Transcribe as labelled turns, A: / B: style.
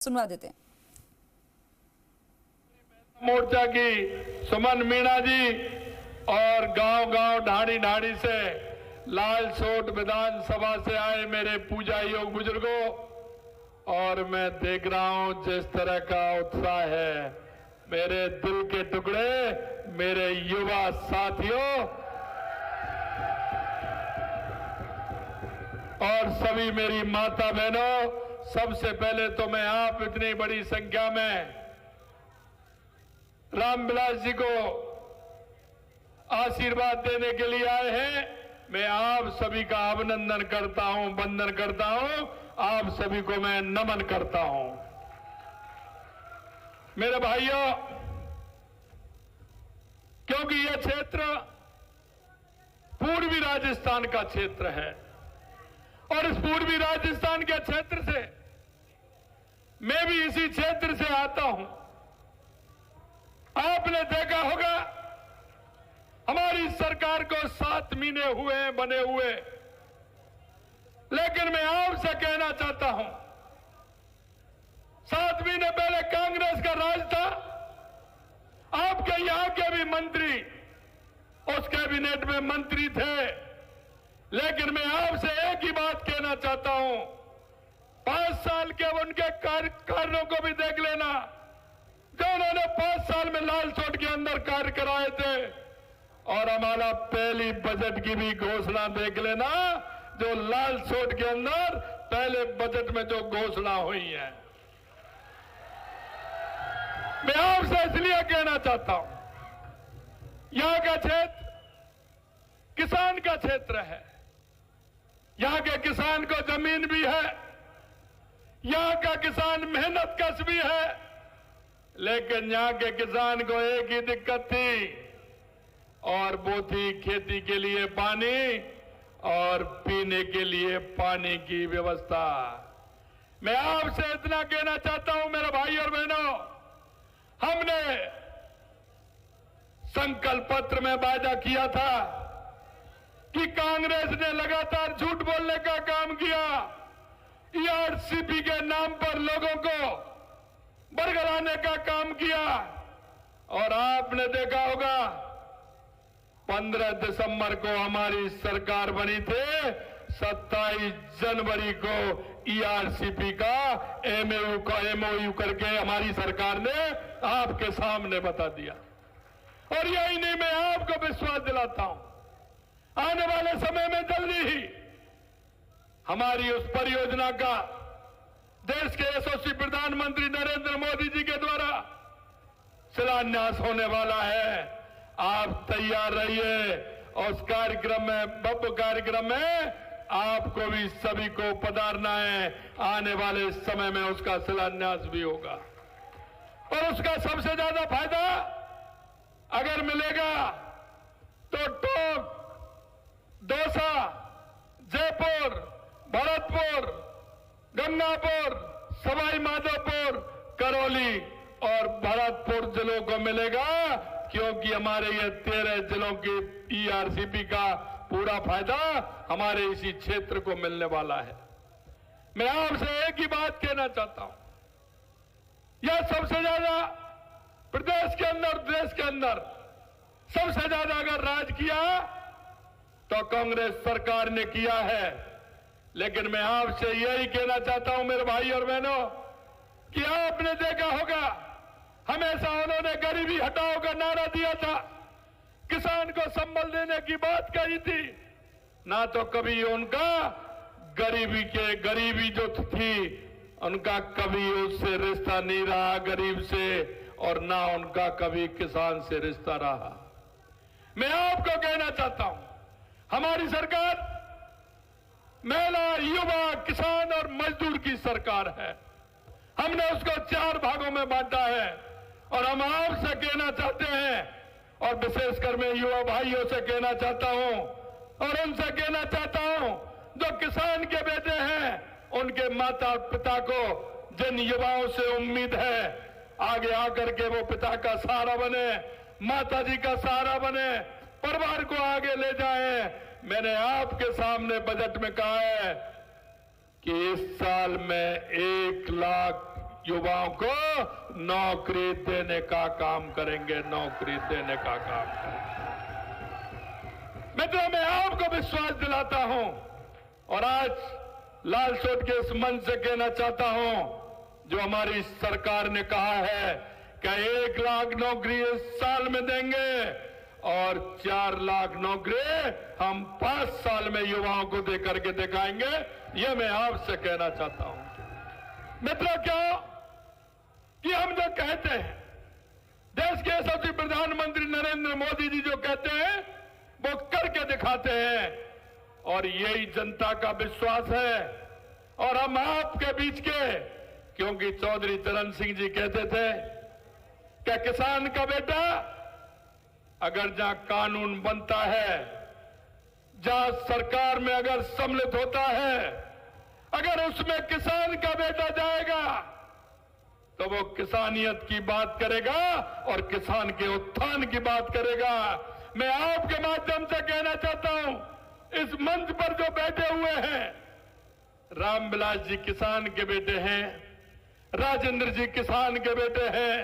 A: सुनवा देते हैं।
B: मोर्चा की सुमन मीणा जी और गांव-गांव ढाणी-ढाणी से लालसोट विधानसभा से आए मेरे पूजा योग बुजुर्गों, और मैं देख रहा हूं जिस तरह का उत्साह है, मेरे दिल के टुकड़े, मेरे युवा साथियों और सभी मेरी माता बहनों, सबसे पहले तो मैं आप इतनी बड़ी संख्या में रामविलास जी को आशीर्वाद देने के लिए आए हैं। मैं आप सभी का अभिनंदन करता हूं, वंदन करता हूं, आप सभी को मैं नमन करता हूं। मेरे भाइयों, क्योंकि यह क्षेत्र पूर्वी राजस्थान का क्षेत्र है और इस पूर्वी राजस्थान के क्षेत्र से मैं भी इसी क्षेत्र से आता हूं। आपने देखा होगा हमारी सरकार को 7 महीने हुए हैं बने हुए, लेकिन मैं आपसे कहना चाहता हूं 7 महीने पहले कांग्रेस का राज था। आपके यहां के भी मंत्री उस कैबिनेट में मंत्री थे, लेकिन मैं आपसे एक ही बात कहना चाहता हूं, 5 साल के उनके कार्यों को भी देख लेना जो उन्होंने 5 साल में लालसोट के अंदर कार्य कराए थे, और हमारा पहली बजट की भी घोषणा देख लेना जो लालसोट के अंदर पहले बजट में जो घोषणा हुई है। मैं आपसे इसलिए कहना चाहता हूं, यहां का क्षेत्र किसान का क्षेत्र है, यहां के किसान को जमीन भी है, यहां का किसान मेहनत कश भी है, लेकिन यहां के किसान को एक ही दिक्कत थी और वो थी खेती के लिए पानी और पीने के लिए पानी की व्यवस्था। मैं आपसे इतना कहना चाहता हूं मेरे भाई और बहनों, हमने संकल्प पत्र में वादा किया था कि कांग्रेस ने लगातार झूठ बोलने का काम किया, ईआरसीपी के नाम पर लोगों को बरगलाने का काम किया, और आपने देखा होगा 15 दिसंबर को हमारी सरकार बनी थी, 27 जनवरी को ईआरसीपी का एमओयू करके हमारी सरकार ने आपके सामने बता दिया। और यही नहीं, मैं आपको विश्वास दिलाता हूं, आने वाले समय में जल्दी ही हमारी उस परियोजना का देश के यशस्वी प्रधानमंत्री नरेंद्र मोदी जी के द्वारा शिलान्यास होने वाला है। आप तैयार रहिए, और उस कार्यक्रम में, भव्य कार्यक्रम में आपको भी सभी को पधारना है। आने वाले समय में उसका शिलान्यास भी होगा, और उसका सबसे ज्यादा फायदा अगर मिलेगा तो टोंक, दौसा, जयपुर, भरतपुर, गंगापुर, सवाई माधोपुर, करौली और भरतपुर जिलों को मिलेगा, क्योंकि हमारे ये 13 जिलों की ईआरसीपी का पूरा फायदा हमारे इसी क्षेत्र को मिलने वाला है। मैं आपसे एक ही बात कहना चाहता हूं, यह सबसे ज्यादा प्रदेश के अंदर, देश के अंदर सबसे ज्यादा अगर राज किया तो कांग्रेस सरकार ने किया है। लेकिन मैं आपसे यही कहना चाहता हूं मेरे भाई और बहनों, कि आपने देखा होगा हमेशा उन्होंने गरीबी हटाओ का नारा दिया था, किसान को संबल देने की बात कही थी, ना तो कभी उनका गरीबी जो थी उनका कभी उससे रिश्ता नहीं रहा गरीब से, और ना उनका कभी किसान से रिश्ता रहा। मैं आपको कहना चाहता हूं, हमारी सरकार महिला, युवा, किसान और मजदूर की सरकार है। हमने उसको 4 भागों में बांटा है, और हम आपसे कहना चाहते हैं, और विशेषकर मैं युवा भाइयों से कहना चाहता हूं और उनसे कहना चाहता हूं जो किसान के बेटे हैं, उनके माता पिता को जिन युवाओं से उम्मीद है आगे आकर के वो पिता का सहारा बने, माता जी का सहारा बने, परिवार को आगे ले जाएं। मैंने आपके सामने बजट में कहा है कि इस साल मैं 1 लाख युवाओं को नौकरी देने का काम करेंगे, नौकरी देने का काम करेंगे। मित्रों, मैं आपको विश्वास दिलाता हूं और आज लालसोट के इस मंच से कहना चाहता हूं, जो हमारी सरकार ने कहा है कि 1 लाख नौकरी इस साल में देंगे और 4 लाख नौकरी हम 5 साल में युवाओं को देकर के दिखाएंगे, यह मैं आपसे कहना चाहता हूं। मित्रों, क्यों कि हम जो कहते हैं, देश के यशस्वी प्रधानमंत्री नरेंद्र मोदी जी जो कहते हैं वो करके दिखाते हैं और यही जनता का विश्वास है। और हम आपके बीच के, क्योंकि चौधरी चरण सिंह जी कहते थे कि किसान का बेटा अगर जहां कानून बनता है, जहां सरकार में अगर सम्मिलित होता है, अगर उसमें किसान का बेटा जाएगा तो वो किसानियत की बात करेगा और किसान के उत्थान की बात करेगा। मैं आपके माध्यम से कहना चाहता हूं, इस मंच पर जो बैठे हुए हैं, रामविलास जी किसान के बेटे हैं, राजेंद्र जी किसान के बेटे हैं,